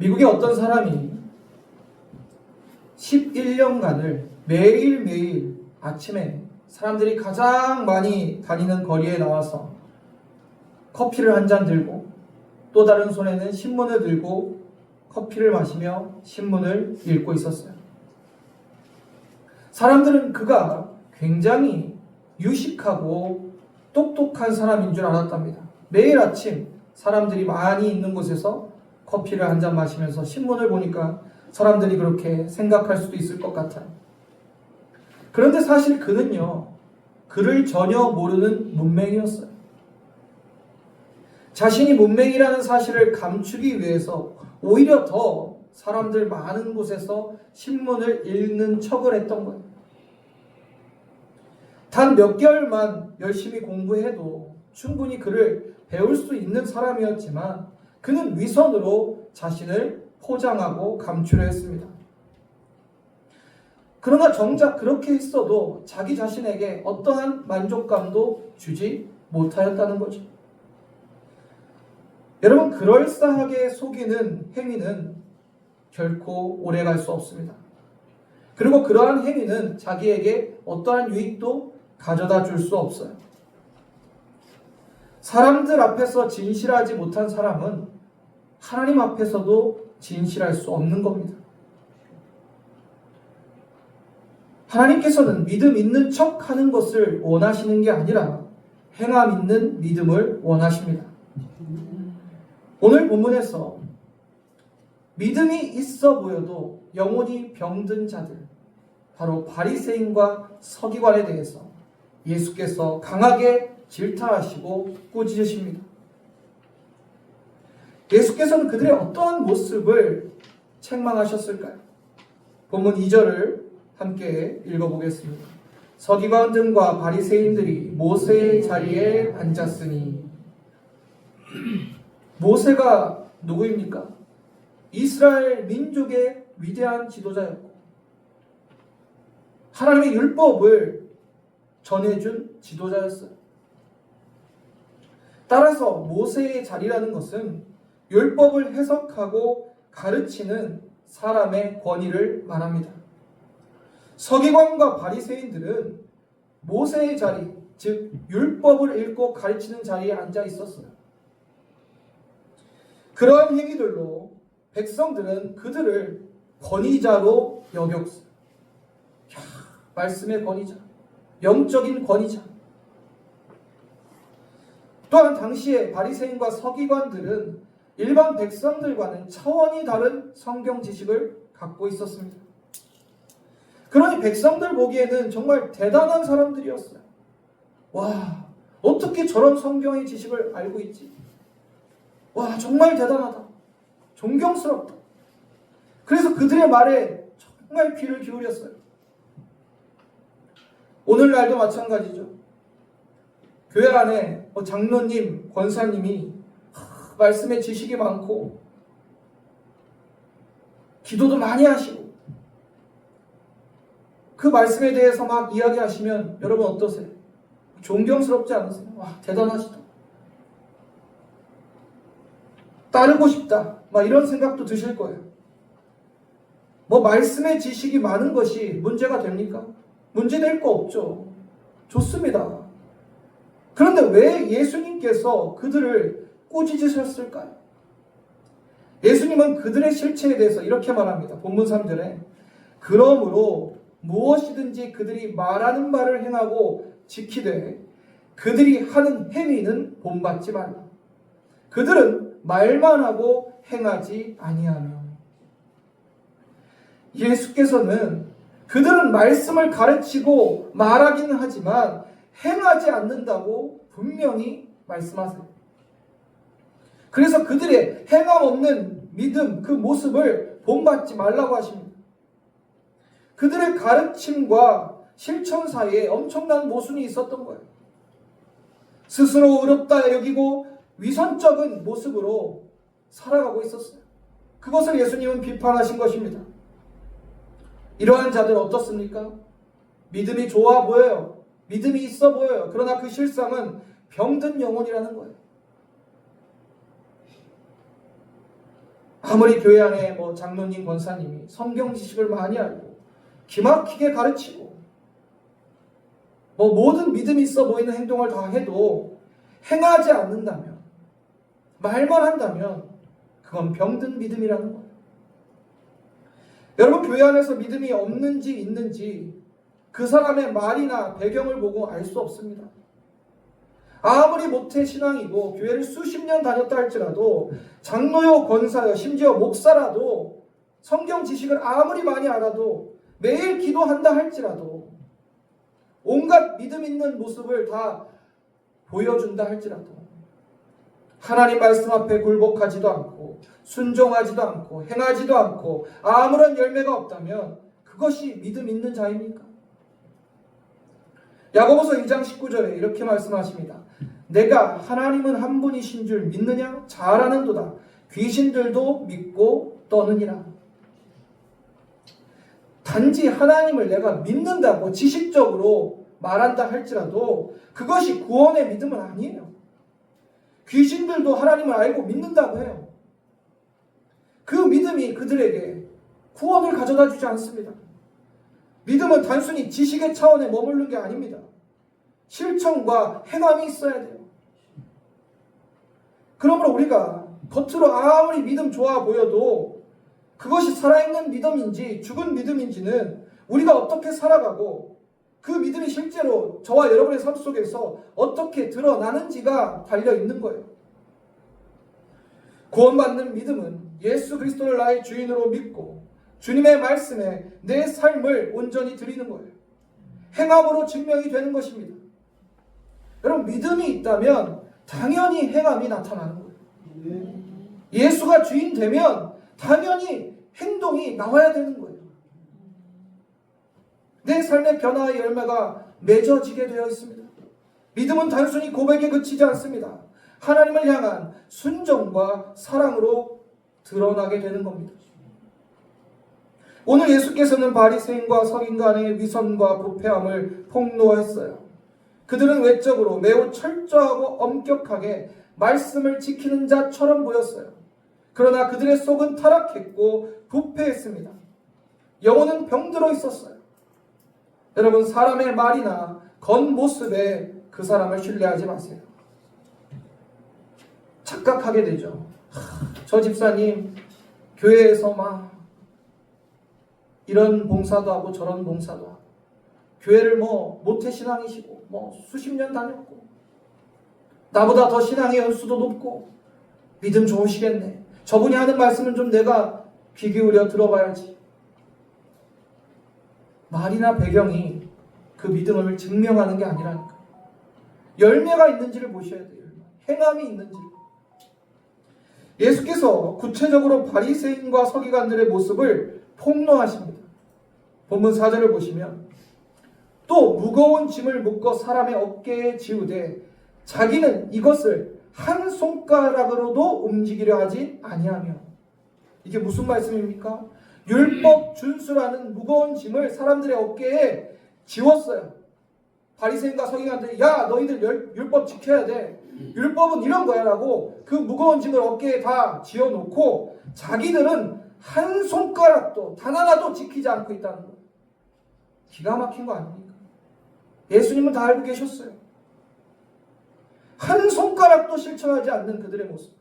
미국의 어떤 사람이 11년간을 매일매일 아침에 사람들이 가장 많이 다니는 거리에 나와서 커피를 한 잔 들고 또 다른 손에는 신문을 들고 커피를 마시며 신문을 읽고 있었어요. 사람들은 그가 굉장히 유식하고 똑똑한 사람인 줄 알았답니다. 매일 아침 사람들이 많이 있는 곳에서 커피를 한 잔 마시면서 신문을 보니까 사람들이 그렇게 생각할 수도 있을 것 같아요. 그런데 사실 그는요, 그를 전혀 모르는 문맹이었어요. 자신이 문맹이라는 사실을 감추기 위해서 오히려 더 사람들 많은 곳에서 신문을 읽는 척을 했던 거예요. 단 몇 개월만 열심히 공부해도 충분히 그를 배울 수 있는 사람이었지만 그는 위선으로 자신을 포장하고 감추려 했습니다. 그러나 정작 그렇게 했어도 자기 자신에게 어떠한 만족감도 주지 못하였다는 거죠. 여러분, 그럴싸하게 속이는 행위는 결코 오래갈 수 없습니다. 그리고 그러한 행위는 자기에게 어떠한 유익도 가져다 줄 수 없어요. 사람들 앞에서 진실하지 못한 사람은 하나님 앞에서도 진실할 수 없는 겁니다. 하나님께서는 믿음 있는 척 하는 것을 원하시는 게 아니라 행함 있는 믿음을 원하십니다. 오늘 본문에서 믿음이 있어 보여도 영혼이 병든 자들, 바로 바리새인과 서기관에 대해서 예수께서 강하게 질타하시고 꾸짖으십니다. 예수께서는 그들의 어떠한 모습을 책망하셨을까요? 본문 2절을 함께 읽어보겠습니다. 서기관 등과 바리새인들이 모세의 자리에 앉았으니. 모세가 누구입니까? 이스라엘 민족의 위대한 지도자였고 하나님의 율법을 전해준 지도자였어요. 따라서 모세의 자리라는 것은 율법을 해석하고 가르치는 사람의 권위를 말합니다. 서기관과 바리새인들은 모세의 자리, 즉 율법을 읽고 가르치는 자리에 앉아 있었어요. 그러한 행위들로 백성들은 그들을 권위자로 여겼어요. 말씀의 권위자, 영적인 권위자. 또한 당시에 바리새인과 서기관들은 일반 백성들과는 차원이 다른 성경 지식을 갖고 있었습니다. 그러니 백성들 보기에는 정말 대단한 사람들이었어요. 와, 어떻게 저런 성경의 지식을 알고 있지? 와, 정말 대단하다. 존경스럽다. 그래서 그들의 말에 정말 귀를 기울였어요. 오늘날도 마찬가지죠. 교회 안에 장로님, 권사님이 말씀에 지식이 많고 기도도 많이 하시고 그 말씀에 대해서 막 이야기하시면 여러분 어떠세요? 존경스럽지 않으세요? 와, 대단하시다. 따르고 싶다. 막 이런 생각도 드실 거예요. 말씀의 지식이 많은 것이 문제가 됩니까? 문제될 거 없죠. 좋습니다. 그런데 왜 예수님께서 그들을 꾸짖으셨을까요? 예수님은 그들의 실체에 대해서 이렇게 말합니다. 본문 3절에 그러므로 무엇이든지 그들이 말하는 말을 행하고 지키되 그들이 하는 행위는 본받지 말라. 그들은 말만 하고 행하지 아니하며. 예수께서는 그들은 말씀을 가르치고 말하기는 하지만 행하지 않는다고 분명히 말씀하세요. 그래서 그들의 행함 없는 믿음, 그 모습을 본받지 말라고 하십니다. 그들의 가르침과 실천 사이에 엄청난 모순이 있었던 거예요. 스스로 의롭다 여기고 위선적인 모습으로 살아가고 있었어요. 그것을 예수님은 비판하신 것입니다. 이러한 자들 어떻습니까? 믿음이 좋아 보여요. 믿음이 있어 보여요. 그러나 그 실상은 병든 영혼이라는 거예요. 아무리 교회 안에 장로님, 권사님이 성경 지식을 많이 알고 기막히게 가르치고 모든 믿음이 있어 보이는 행동을 다 해도 행하지 않는다면, 말만 한다면 그건 병든 믿음이라는 거예요. 여러분, 교회 안에서 믿음이 없는지 있는지 그 사람의 말이나 배경을 보고 알 수 없습니다. 아무리 모태 신앙이고 교회를 수십 년 다녔다 할지라도, 장로요, 권사요, 심지어 목사라도 성경 지식을 아무리 많이 알아도, 매일 기도한다 할지라도, 온갖 믿음 있는 모습을 다 보여준다 할지라도 하나님 말씀 앞에 굴복하지도 않고 순종하지도 않고 행하지도 않고 아무런 열매가 없다면 그것이 믿음 있는 자입니까? 야고보서 2장 19절에 이렇게 말씀하십니다. 내가 하나님은 한 분이신 줄 믿느냐? 잘 아는도다. 귀신들도 믿고 떠느니라. 단지 하나님을 내가 믿는다고 지식적으로 말한다 할지라도 그것이 구원의 믿음은 아니에요. 귀신들도 하나님을 알고 믿는다고 해요. 그 믿음이 그들에게 구원을 가져다 주지 않습니다. 믿음은 단순히 지식의 차원에 머무르는 게 아닙니다. 실천과 행함이 있어야 돼요. 그러므로 우리가 겉으로 아무리 믿음 좋아 보여도 그것이 살아있는 믿음인지 죽은 믿음인지는 우리가 어떻게 살아가고 그 믿음이 실제로 저와 여러분의 삶 속에서 어떻게 드러나는지가 달려있는 거예요. 구원받는 믿음은 예수 그리스도를 나의 주인으로 믿고 주님의 말씀에 내 삶을 온전히 드리는 거예요. 행함으로 증명이 되는 것입니다. 여러분, 믿음이 있다면 당연히 행함이 나타나는 거예요. 예수가 주인 되면 당연히 행동이 나와야 되는 거예요. 내 삶의 변화의 열매가 맺어지게 되어 있습니다. 믿음은 단순히 고백에 그치지 않습니다. 하나님을 향한 순종과 사랑으로 드러나게 되는 겁니다. 오늘 예수께서는 바리새인과 서기관의 위선과 부패함을 폭로했어요. 그들은 외적으로 매우 철저하고 엄격하게 말씀을 지키는 자처럼 보였어요. 그러나 그들의 속은 타락했고 부패했습니다. 영혼은 병들어 있었어요. 여러분, 사람의 말이나 겉모습에 그 사람을 신뢰하지 마세요. 착각하게 되죠. 저 집사님 교회에서 막 이런 봉사도 하고 저런 봉사도 하고, 교회를 모태신앙이시고 수십 년 다녔고 나보다 더 신앙의 연수도 높고 믿음 좋으시겠네. 저분이 하는 말씀은 좀 내가 귀 기울여 들어봐야지. 말이나 배경이 그 믿음을 증명하는 게 아니라니까. 열매가 있는지를 보셔야 돼요. 행함이 있는지를. 예수께서 구체적으로 바리새인과 서기관들의 모습을 폭로하십니다. 본문 4절을 보시면, 또 무거운 짐을 묶어 사람의 어깨에 지우되 자기는 이것을 한 손가락으로도 움직이려 하지 아니하며. 이게 무슨 말씀입니까? 율법 준수라는 무거운 짐을 사람들의 어깨에 지웠어요. 바리새인과 서기관들이 야, 너희들 율법 지켜야 돼. 율법은 이런 거야 라고 그 무거운 짐을 어깨에 다 지어놓고 자기들은 한 손가락도 단 하나도 지키지 않고 있다는 거예요. 기가 막힌 거 아닙니까? 예수님은 다 알고 계셨어요. 한 손가락도 실천하지 않는 그들의 모습,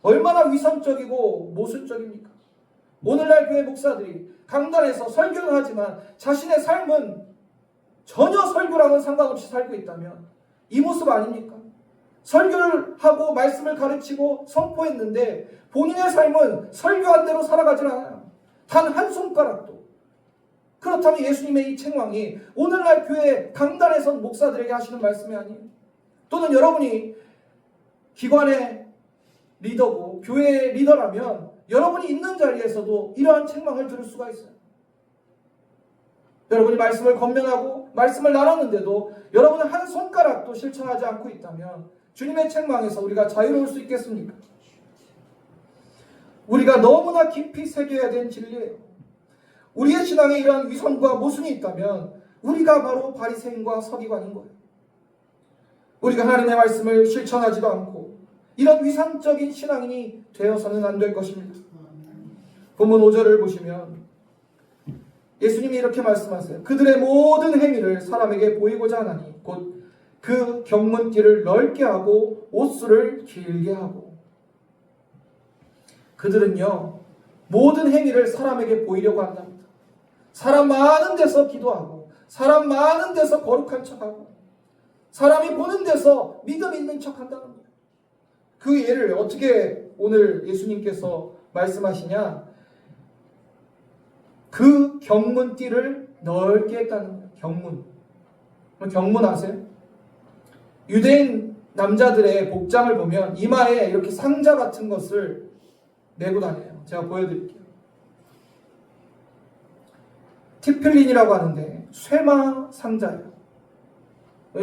얼마나 위선적이고 모순적입니까? 오늘날 교회 목사들이 강단에서 설교를 하지만 자신의 삶은 전혀 설교랑은 상관없이 살고 있다면 이 모습 아닙니까? 설교를 하고 말씀을 가르치고 선포했는데 본인의 삶은 설교한 대로 살아가질 않아요. 단 한 손가락도. 그렇다면 예수님의 이 책망이 오늘날 교회 강단에서 목사들에게 하시는 말씀이 아니에요. 또는 여러분이 기관의 리더고 교회의 리더라면 여러분이 있는 자리에서도 이러한 책망을 들을 수가 있어요. 여러분이 말씀을 권면하고 말씀을 나눴는데도 여러분은 한 손가락도 실천하지 않고 있다면 주님의 책망에서 우리가 자유로울 수 있겠습니까? 우리가 너무나 깊이 새겨야 되는 진리예요. 우리의 신앙에 이러한 위선과 모순이 있다면 우리가 바로 바리새인과 서기관인 거예요. 우리가 하나님의 말씀을 실천하지도 않고 이런 위선적인 신앙인이 되어서는 안 될 것입니다. 본문 5절을 보시면 예수님이 이렇게 말씀하세요. 그들의 모든 행위를 사람에게 보이고자 하나니 곧 그 경문띠를 넓게 하고 옷수를 길게 하고. 그들은요 모든 행위를 사람에게 보이려고 한답니다. 사람 많은 데서 기도하고 사람 많은 데서 거룩한 척하고 사람이 보는 데서 믿음 있는 척한다는 거예요. 그 예를 어떻게 오늘 예수님께서 말씀하시냐? 그 경문띠를 넓게 했다는 거예요. 경문. 경문 아세요? 유대인 남자들의 복장을 보면 이마에 이렇게 상자 같은 것을 메고 다녀요. 제가 보여드릴게요. 티필린이라고 하는데 쇠마 상자예요.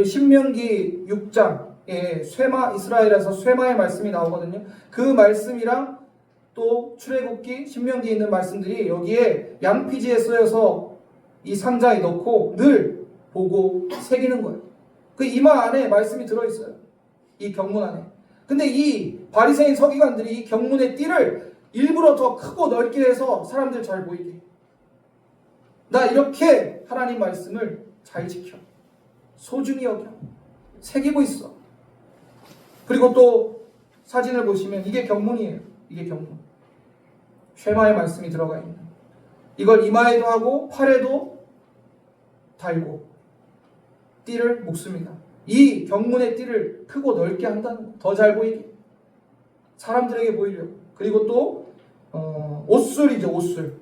신명기 6장에 쇠마, 이스라엘에서 쇠마의 말씀이 나오거든요. 그 말씀이랑 또 출애굽기, 신명기에 있는 말씀들이 여기에 양피지에 쓰여서 이 상자에 넣고 늘 보고 새기는 거예요. 그 이마 안에 말씀이 들어있어요. 이 경문 안에. 근데 이 바리새인 서기관들이 이 경문의 띠를 일부러 더 크고 넓게 해서 사람들 잘 보이게. 나 이렇게 하나님 말씀을 잘 지켜. 소중히 여겨. 새기고 있어. 그리고 또 사진을 보시면 이게 경문이에요. 이게 경문. 쉐마의 말씀이 들어가 있는. 이걸 이마에도 하고 팔에도 달고 띠를 묶습니다. 이 경문의 띠를 크고 넓게 한다는 더 잘 보이게. 사람들에게 보이려고. 그리고 또 옷술이죠. 옷술.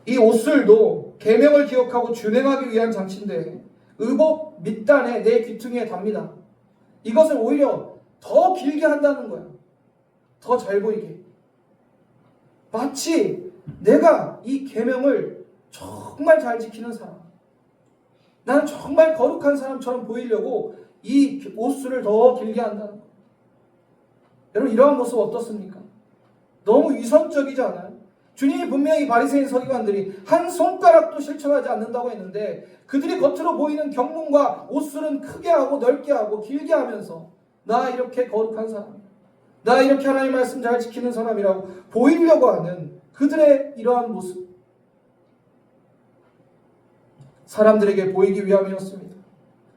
이 옷술도 계명을 기억하고 준행하기 위한 장치인데 의복 밑단에 내 귀퉁이에 답니다. 이것을 오히려 더 길게 한다는 거야. 더 잘 보이게. 마치 내가 이 계명을 정말 잘 지키는 사람, 나는 정말 거룩한 사람처럼 보이려고 이 옷술을 더 길게 한다는 거야. 여러분 이러한 모습 어떻습니까? 너무 위선적이지 않아요? 주님이 분명히 바리새인 서기관들이 한 손가락도 실천하지 않는다고 했는데 그들이 겉으로 보이는 경문과 옷술은 크게 하고 넓게 하고 길게 하면서 나 이렇게 거룩한 사람, 나 이렇게 하나님 말씀 잘 지키는 사람이라고 보이려고 하는 그들의 이러한 모습, 사람들에게 보이기 위함이었습니다.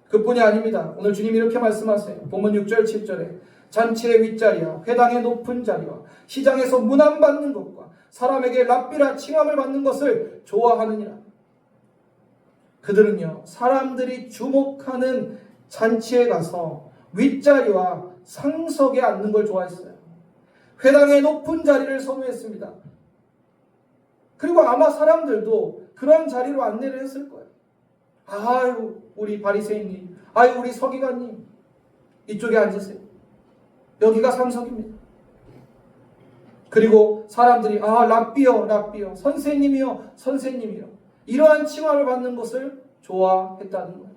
그뿐이 아닙니다. 오늘 주님이 이렇게 말씀하세요. 본문 6절 7절에 잔치의 윗자리와 회당의 높은 자리와 시장에서 문안 받는 것과 사람에게 랍비라 칭함을 받는 것을 좋아하느니라. 그들은요 사람들이 주목하는 잔치에 가서 윗자리와 상석에 앉는 걸 좋아했어요. 회당의 높은 자리를 선호했습니다. 그리고 아마 사람들도 그런 자리로 안내를 했을 거예요. 아유 우리 바리새인님, 아유 우리 서기관님, 이쪽에 앉으세요. 여기가 상석입니다. 그리고 사람들이 랍비요 랍비요, 선생님이요 선생님이요, 이러한 칭함을 받는 것을 좋아했다는 거예요.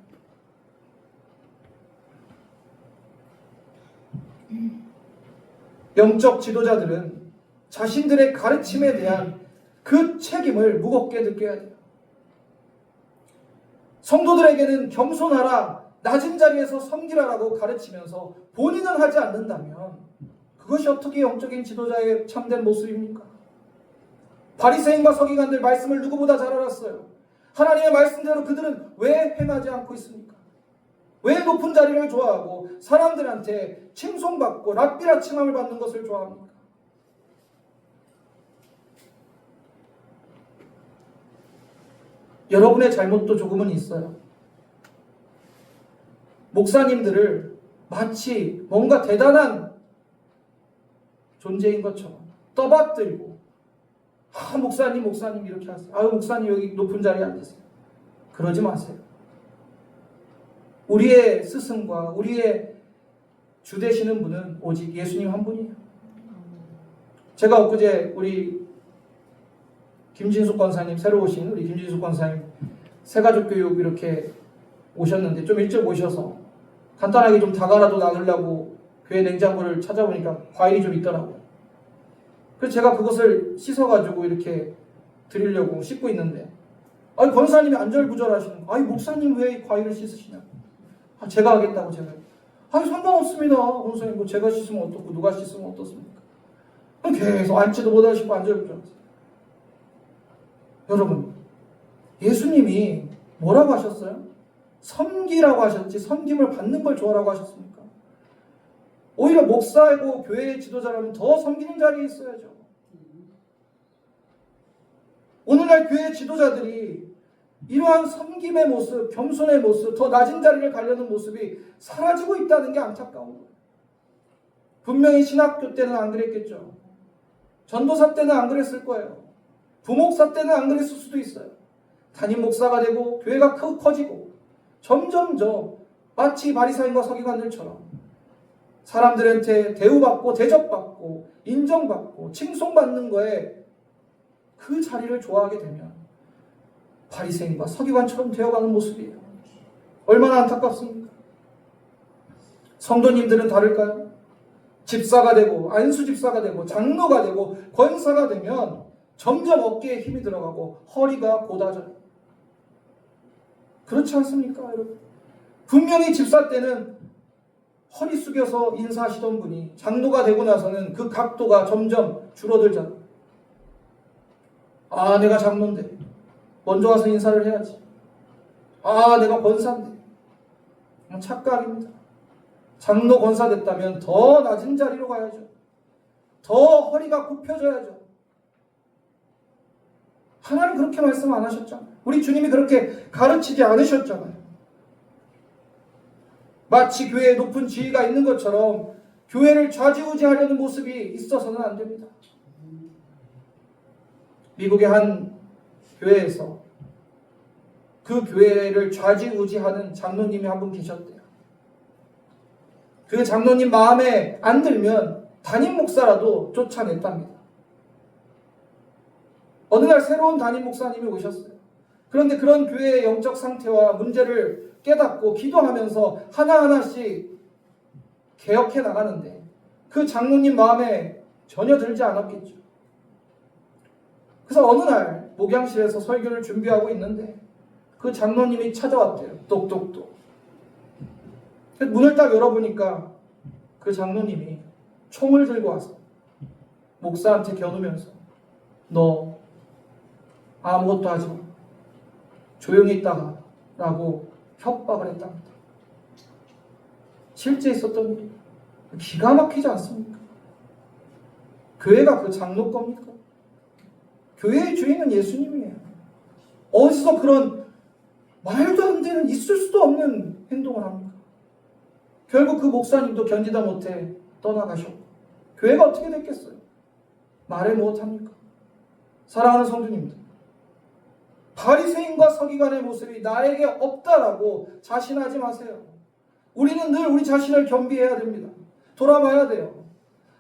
영적 지도자들은 자신들의 가르침에 대한 그 책임을 무겁게 느껴야 돼요. 성도들에게는 겸손하라, 낮은 자리에서 섬기라라고 가르치면서 본인은 하지 않는다면 그것이 어떻게 영적인 지도자의 참된 모습입니까? 바리새인과 서기관들 말씀을 누구보다 잘 알았어요. 하나님의 말씀대로 그들은 왜 행하지 않고 있습니까? 왜 높은 자리를 좋아하고 사람들한테 칭송받고 랍비라 칭함을 받는 것을 좋아합니까? 여러분의 잘못도 조금은 있어요. 목사님들을 마치 뭔가 대단한 존재인 것처럼 떠받들고 목사님 이렇게 하세요. 목사님 여기 높은 자리에 앉으세요. 그러지 마세요. 우리의 스승과 우리의 주 되시는 분은 오직 예수님 한 분이에요. 제가 엊그제 우리 김진숙 권사님, 새로 오신 우리 김진숙 권사님 새가족 교육 이렇게 오셨는데 좀 일찍 오셔서 간단하게 좀 다가라도 나누려고 교회 냉장고를 찾아보니까 과일이 좀 있더라고요. 그래서 제가 그것을 씻어가지고 이렇게 드리려고 씻고 있는데 권사님이 안절부절하시는 거예요. 목사님 왜 이 과일을 씻으시냐? 제가 하겠다고 제가. 아니 상관없습니다. 권사님 뭐 제가 씻으면 어떻고 누가 씻으면 어떻습니까? 계속 앉지도 못하시고 앉아있죠. 여러분, 예수님이 뭐라고 하셨어요? 섬기라고 하셨지 섬김을 받는 걸 좋아라고 하셨습니까? 오히려 목사이고 교회의 지도자라면 더 섬기는 자리에 있어야죠. 오늘날 교회 지도자들이 이러한 섬김의 모습, 겸손의 모습, 더 낮은 자리를 가려는 모습이 사라지고 있다는 게 안타까운 거예요. 분명히 신학교 때는 안 그랬겠죠. 전도사 때는 안 그랬을 거예요. 부목사 때는 안 그랬을 수도 있어요. 담임 목사가 되고 교회가 커지고 점점점 마치 바리사인과 서기관들처럼 사람들한테 대우받고 대접받고 인정받고 칭송받는 거에 그 자리를 좋아하게 되면 바리새인과 서기관처럼 되어가는 모습이에요. 얼마나 안타깝습니까? 성도님들은 다를까요? 집사가 되고 안수집사가 되고 장로가 되고 권사가 되면 점점 어깨에 힘이 들어가고 허리가 곧아져요. 그렇지 않습니까, 여러분? 분명히 집사 때는 허리 숙여서 인사하시던 분이 장로가 되고 나서는 그 각도가 점점 줄어들잖아요. 아, 내가 장로인데 먼저 와서 인사를 해야지. 아, 내가 권사인데. 착각입니다. 장로 권사 됐다면 더 낮은 자리로 가야죠. 더 허리가 굽혀져야죠. 하나님 그렇게 말씀 안 하셨잖아요. 우리 주님이 그렇게 가르치지 않으셨잖아요. 마치 교회에 높은 지위가 있는 것처럼 교회를 좌지우지하려는 모습이 있어서는 안 됩니다. 미국의 한 교회에서 그 교회를 좌지우지하는 장로님이 한 분 계셨대요. 그 장로님 마음에 안 들면 담임 목사라도 쫓아냈답니다. 어느 날 새로운 담임 목사님이 오셨어요. 그런데 그런 교회의 영적 상태와 문제를 깨닫고 기도하면서 하나하나씩 개혁해 나가는데 그 장로님 마음에 전혀 들지 않았겠죠. 그래서 어느 날 목양실에서 설교를 준비하고 있는데 그 장로님이 찾아왔대요. 똑똑똑. 문을 딱 열어보니까 그 장로님이 총을 들고 와서 목사한테 겨누면서 너 아무것도 하지 마. 조용히 있다가 라고 협박을 했답니다. 실제 있었던 일이 기가 막히지 않습니까? 교회가 그 장로 겁니까? 교회의 주인은 예수님이에요. 어디서 그런 말도 안 되는 있을 수도 없는 행동을 합니까? 결국 그 목사님도 견디다 못해 떠나가셨고 교회가 어떻게 됐겠어요? 말해 못합니까? 사랑하는 성도님들, 바리새인과 서기관의 모습이 나에게 없다라고 자신하지 마세요. 우리는 늘 우리 자신을 겸비해야 됩니다. 돌아봐야 돼요.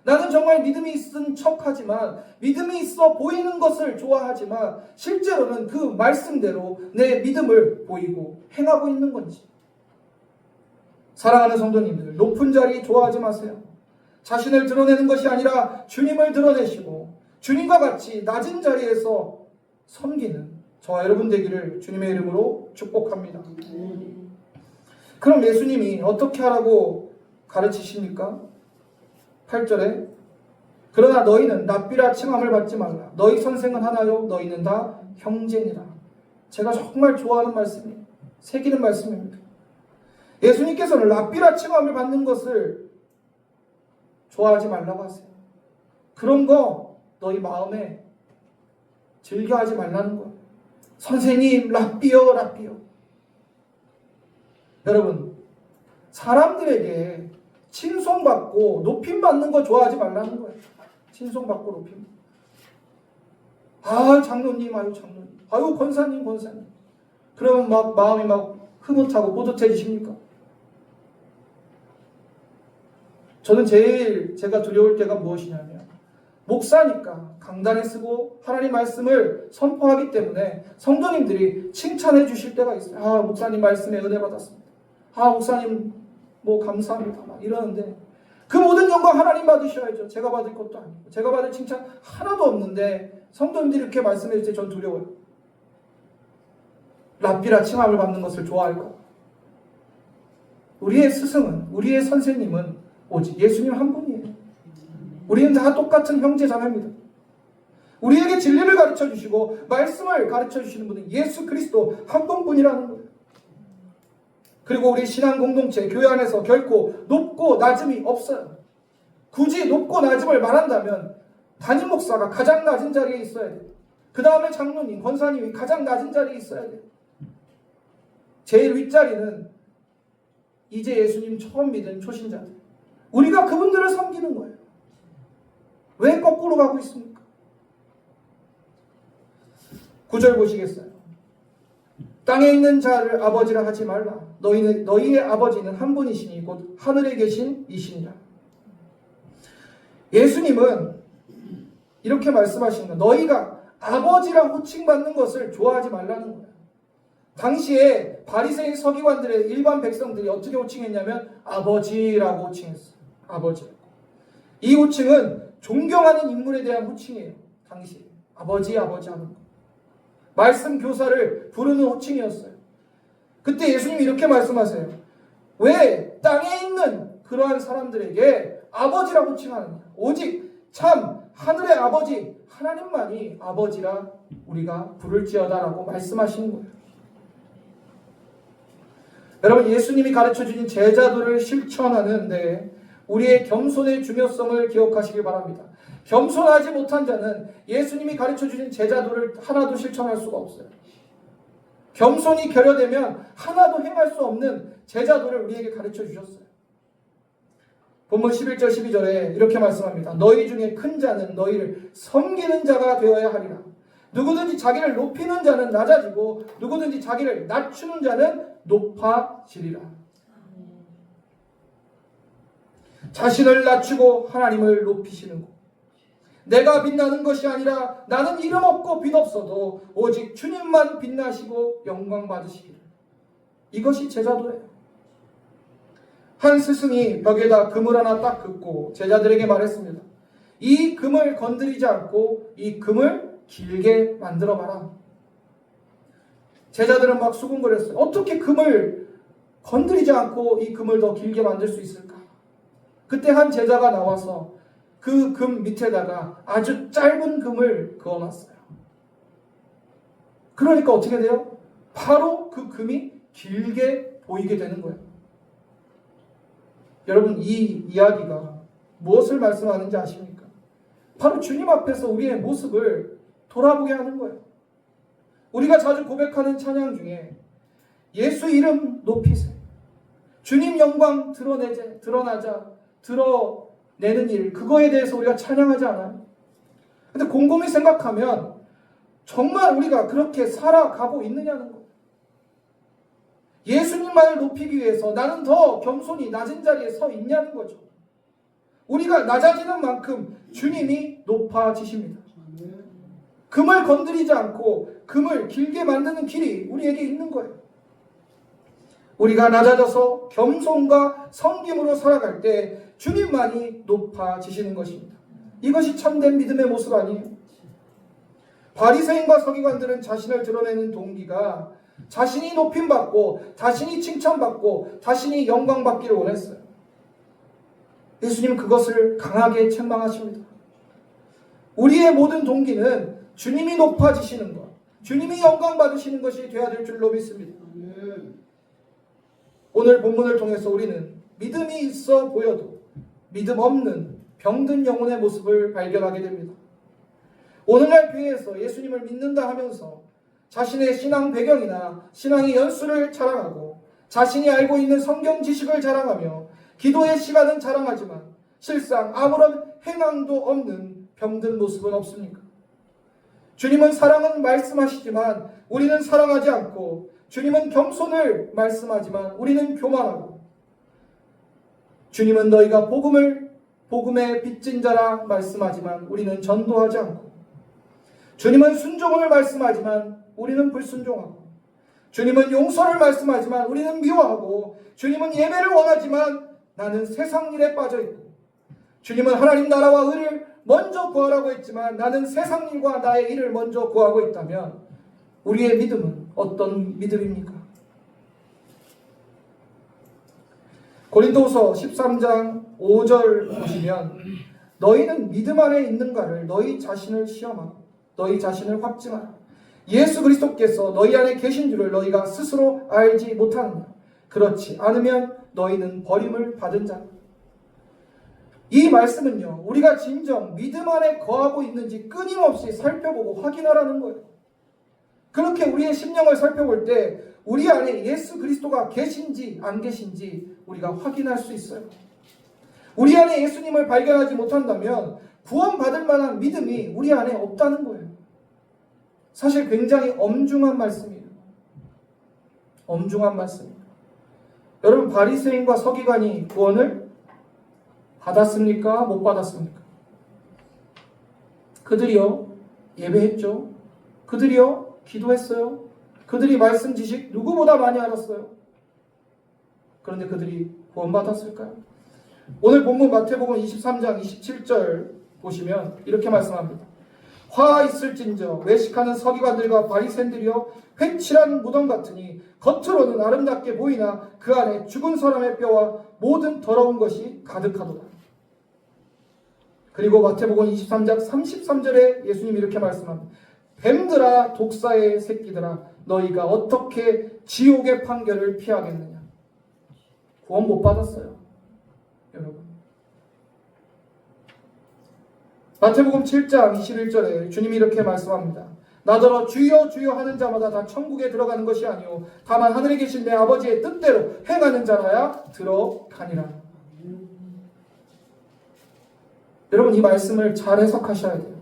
나는 정말 믿음이 있은 척하지만 믿음이 있어 보이는 것을 좋아하지만 실제로는 그 말씀대로 내 믿음을 보이고 행하고 있는 건지. 사랑하는 성도님들, 높은 자리 좋아하지 마세요. 자신을 드러내는 것이 아니라 주님을 드러내시고 주님과 같이 낮은 자리에서 섬기는 저와 여러분 되기를 주님의 이름으로 축복합니다. 그럼 예수님이 어떻게 하라고 가르치십니까? 8절에 그러나 너희는 랍비라 칭함을 받지 말라. 너희 선생은 하나요 너희는 다 형제니라. 제가 정말 좋아하는 말씀이에요. 새기는 말씀입니다. 예수님께서는 랍비라 칭함을 받는 것을 좋아하지 말라고 하세요. 그런 거 너희 마음에 즐겨하지 말라는 거예요. 선생님 랍비요 랍비요. 여러분, 사람들에게 칭송받고 높임받는 거 좋아하지 말라는 거예요. 칭송받고 높임. 아, 장로님, 아유 장로님, 아유 권사님, 권사님. 그러면 막 마음이 막 흐뭇하고 뿌듯해지십니까? 저는 제일 제가 두려울 때가 무엇이냐면 목사니까 강단에 쓰고 하나님 말씀을 선포하기 때문에 성도님들이 칭찬해 주실 때가 있어요. 아, 목사님 말씀에 은혜 받았습니다. 아, 목사님 뭐 감사합니다. 막 이러는데 그 모든 영광 하나님 받으셔야죠. 제가 받을 것도 아니고 제가 받을 칭찬 하나도 없는데 성도님들이 이렇게 말씀해 주실 때 전 두려워요. 랍비라 칭함을 받는 것을 좋아할까? 우리의 스승은, 우리의 선생님은 오직 예수님 한 분이에요. 우리는 다 똑같은 형제 자매입니다. 우리에게 진리를 가르쳐 주시고 말씀을 가르쳐 주시는 분은 예수 그리스도 한 분뿐이라는 거예요. 그리고 우리 신앙 공동체, 교회 안에서 결코 높고 낮음이 없어요. 굳이 높고 낮음을 말한다면 담임 목사가 가장 낮은 자리에 있어야 돼요. 그 다음에 장로님, 권사님이 가장 낮은 자리에 있어야 돼요. 제일 윗자리는 이제 예수님 처음 믿은 초신자들. 우리가 그분들을 섬기는 거예요. 왜 거꾸로 가고 있습니까? 9절 보시겠어요? 땅에 있는 자를 아버지라 하지 말라. 너희의 아버지는 한 분이시니 곧 하늘에 계신 이시니라. 예수님은 이렇게 말씀하시는 거예요. 너희가 아버지라 호칭받는 것을 좋아하지 말라는 거예요. 당시에 바리새인 서기관들의 일반 백성들이 어떻게 호칭했냐면 아버지라고 호칭했어요. 아버지. 이 호칭은 존경하는 인물에 대한 호칭이에요. 당시에 아버지 하는 거. 말씀 교사를 부르는 호칭이었어요. 그때 예수님이 이렇게 말씀하세요. 왜 땅에 있는 그러한 사람들에게 아버지라고 호칭하느냐. 오직 참 하늘의 아버지 하나님만이 아버지라 우리가 부를지어다라고 말씀하시는 거예요. 여러분, 예수님이 가르쳐주신 제자도를 실천하는데 우리의 겸손의 중요성을 기억하시길 바랍니다. 겸손하지 못한 자는 예수님이 가르쳐주신 제자도를 하나도 실천할 수가 없어요. 겸손이 결여되면 하나도 행할 수 없는 제자도를 우리에게 가르쳐주셨어요. 본문 11절 12절에 이렇게 말씀합니다. 너희 중에 큰 자는 너희를 섬기는 자가 되어야 하리라. 누구든지 자기를 높이는 자는 낮아지고 누구든지 자기를 낮추는 자는 높아지리라. 자신을 낮추고 하나님을 높이시는 것. 내가 빛나는 것이 아니라 나는 이름 없고 빛 없어도 오직 주님만 빛나시고 영광 받으시기를. 이것이 제자도예요. 한 스승이 벽에다 금을 하나 딱 긋고 제자들에게 말했습니다. 이 금을 건드리지 않고 이 금을 길게 만들어 봐라. 제자들은 막 수군거렸어요. 어떻게 금을 건드리지 않고 이 금을 더 길게 만들 수 있을까? 그때 한 제자가 나와서 그 금 밑에다가 아주 짧은 금을 그어놨어요. 그러니까 어떻게 돼요? 바로 그 금이 길게 보이게 되는 거예요. 여러분, 이 이야기가 무엇을 말씀하는지 아십니까? 바로 주님 앞에서 우리의 모습을 돌아보게 하는 거예요. 우리가 자주 고백하는 찬양 중에 예수 이름 높이세, 주님 영광 드러내는 일, 그거에 대해서 우리가 찬양하지 않아요? 근데 곰곰이 생각하면 정말 우리가 그렇게 살아가고 있느냐는 거예요. 예수님만을 높이기 위해서 나는 더 겸손히 낮은 자리에 서 있냐는 거죠. 우리가 낮아지는 만큼 주님이 높아지십니다. 금을 건드리지 않고 금을 길게 만드는 길이 우리에게 있는 거예요. 우리가 낮아져서 겸손과 섬김으로 살아갈 때 주님만이 높아지시는 것입니다. 이것이 참된 믿음의 모습 아니에요? 바리새인과 서기관들은 자신을 드러내는 동기가 자신이 높임받고 자신이 칭찬받고 자신이 영광받기를 원했어요. 예수님은 그것을 강하게 책망하십니다. 우리의 모든 동기는 주님이 높아지시는 것, 주님이 영광받으시는 것이 되어야 될 줄로 믿습니다. 오늘 본문을 통해서 우리는 믿음이 있어 보여도 믿음 없는 병든 영혼의 모습을 발견하게 됩니다. 오늘날 교회에서 예수님을 믿는다 하면서 자신의 신앙 배경이나 신앙의 연수를 자랑하고 자신이 알고 있는 성경 지식을 자랑하며 기도의 시간은 자랑하지만 실상 아무런 행함도 없는 병든 모습은 없습니까? 주님은 사랑은 말씀하시지만 우리는 사랑하지 않고, 주님은 겸손을 말씀하지만 우리는 교만하고, 주님은 너희가 복음의 빚진 자라 말씀하지만 우리는 전도하지 않고, 주님은 순종을 말씀하지만 우리는 불순종하고, 주님은 용서를 말씀하지만 우리는 미워하고, 주님은 예배를 원하지만 나는 세상 일에 빠져있고, 주님은 하나님 나라와 의를 먼저 구하라고 했지만 나는 세상 일과 나의 일을 먼저 구하고 있다면 우리의 믿음은 어떤 믿음입니까? 고린도후서 13장 5절 보시면 너희는 믿음 안에 있는가를 너희 자신을 시험하고 너희 자신을 확증하라. 예수 그리스도께서 너희 안에 계신 줄을 너희가 스스로 알지 못하느냐. 그렇지 않으면 너희는 버림을 받은 자라. 이 말씀은요, 우리가 진정 믿음 안에 거하고 있는지 끊임없이 살펴보고 확인하라는 거예요. 그렇게 우리의 심령을 살펴볼 때 우리 안에 예수 그리스도가 계신지 안 계신지 우리가 확인할 수 있어요. 우리 안에 예수님을 발견하지 못한다면 구원받을 만한 믿음이 우리 안에 없다는 거예요. 사실 굉장히 엄중한 말씀이에요. 엄중한 말씀이에요. 여러분, 바리새인과 서기관이 구원을 받았습니까? 못 받았습니까? 그들이요 예배했죠. 그들이요 기도했어요. 그들이 말씀 지식 누구보다 많이 알았어요. 그런데 그들이 구원받았을까요? 오늘 본문 마태복음 23장 27절 보시면 이렇게 말씀합니다. 화 있을진저 외식하는 서기관들과 바리새인들이여 회칠한 무덤 같으니 겉으로는 아름답게 보이나 그 안에 죽은 사람의 뼈와 모든 더러운 것이 가득하도다. 그리고 마태복음 23장 33절에 예수님이 이렇게 말씀합니다. 뱀들아 독사의 새끼들아 너희가 어떻게 지옥의 판결을 피하겠느냐. 구원 못 받았어요. 여러분, 마태복음 7장 21절에 주님이 이렇게 말씀합니다. 나더러 주여 주여 하는 자마다 다 천국에 들어가는 것이 아니오 다만 하늘에 계신 내 아버지의 뜻대로 행하는 자라야 들어가니라. 여러분, 이 말씀을 잘 해석하셔야 돼요.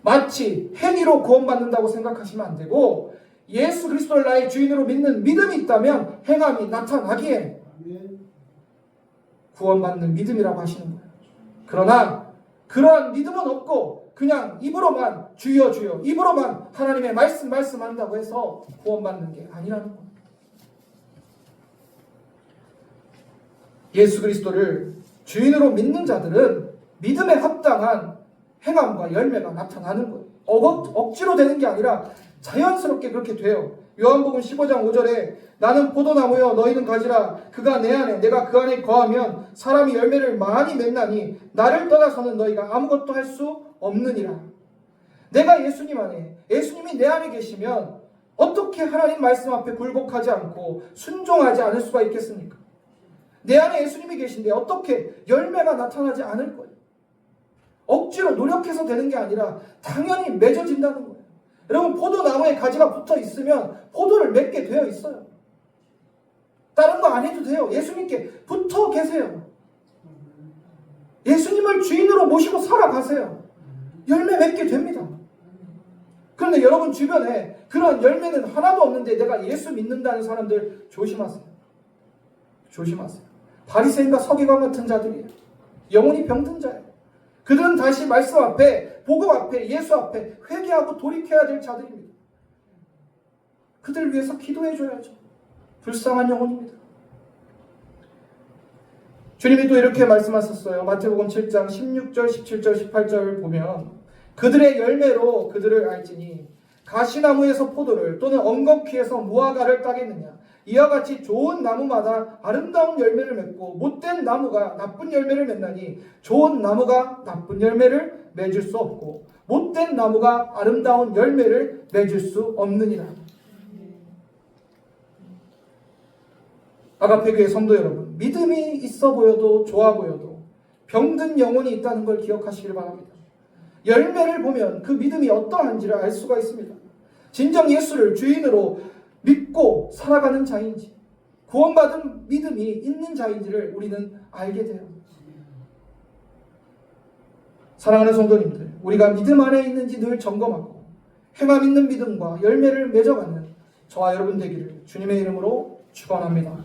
마치 행위로 구원받는다고 생각하시면 안 되고 예수 그리스도를 나의 주인으로 믿는 믿음이 있다면 행함이 나타나기에 구원받는 믿음이라고 하시는 거예요. 그러나 그러한 믿음은 없고 그냥 입으로만 주여 주여 입으로만 하나님의 말씀한다고 해서 구원받는 게 아니라는 거예요. 예수 그리스도를 주인으로 믿는 자들은 믿음에 합당한 행함과 열매가 나타나는 거예요. 억지로 되는 게 아니라 자연스럽게 그렇게 돼요. 요한복음 15장 5절에 나는 포도나무여 너희는 가지라 그가 내 안에 내가 그 안에 거하면 사람이 열매를 많이 맺나니 나를 떠나서는 너희가 아무것도 할 수 없느니라. 내가 예수님 안에 예수님이 내 안에 계시면 어떻게 하나님 말씀 앞에 굴복하지 않고 순종하지 않을 수가 있겠습니까? 내 안에 예수님이 계신데 어떻게 열매가 나타나지 않을 거예요? 억지로 노력해서 되는 게 아니라 당연히 맺어진다는 거예요. 여러분, 포도나무에 가지가 붙어 있으면 포도를 맺게 되어 있어요. 다른 거 안 해도 돼요. 예수님께 붙어 계세요. 예수님을 주인으로 모시고 살아가세요. 열매 맺게 됩니다. 그런데 여러분 주변에 그런 열매는 하나도 없는데 내가 예수 믿는다는 사람들 조심하세요. 조심하세요. 바리새인과 서기관 같은 자들이에요. 영혼이 병든 자예요. 그들은 다시 말씀 앞에, 복음 앞에, 예수 앞에 회개하고 돌이켜야 될 자들입니다. 그들 위해서 기도해 줘야죠. 불쌍한 영혼입니다. 주님이 또 이렇게 말씀하셨어요. 마태복음 7장 16절, 17절, 18절 보면 그들의 열매로 그들을 알지니 가시나무에서 포도를 또는 엉겅퀴에서 무화과를 따겠느냐. 이와 같이 좋은 나무마다 아름다운 열매를 맺고 못된 나무가 나쁜 열매를 맺나니 좋은 나무가 나쁜 열매를 맺을 수 없고 못된 나무가 아름다운 열매를 맺을 수 없느니라. 아가페 교회 성도 여러분, 믿음이 있어 보여도 좋아 보여도 병든 영혼이 있다는 걸 기억하시길 바랍니다. 열매를 보면 그 믿음이 어떠한지를 알 수가 있습니다. 진정 예수를 주인으로 믿고 살아가는 자인지 구원받은 믿음이 있는 자인지를 우리는 알게 돼요. 사랑하는 성도님들, 우리가 믿음 안에 있는지 늘 점검하고 행함 있는 믿음과 열매를 맺어가는 저와 여러분 되기를 주님의 이름으로 축원합니다.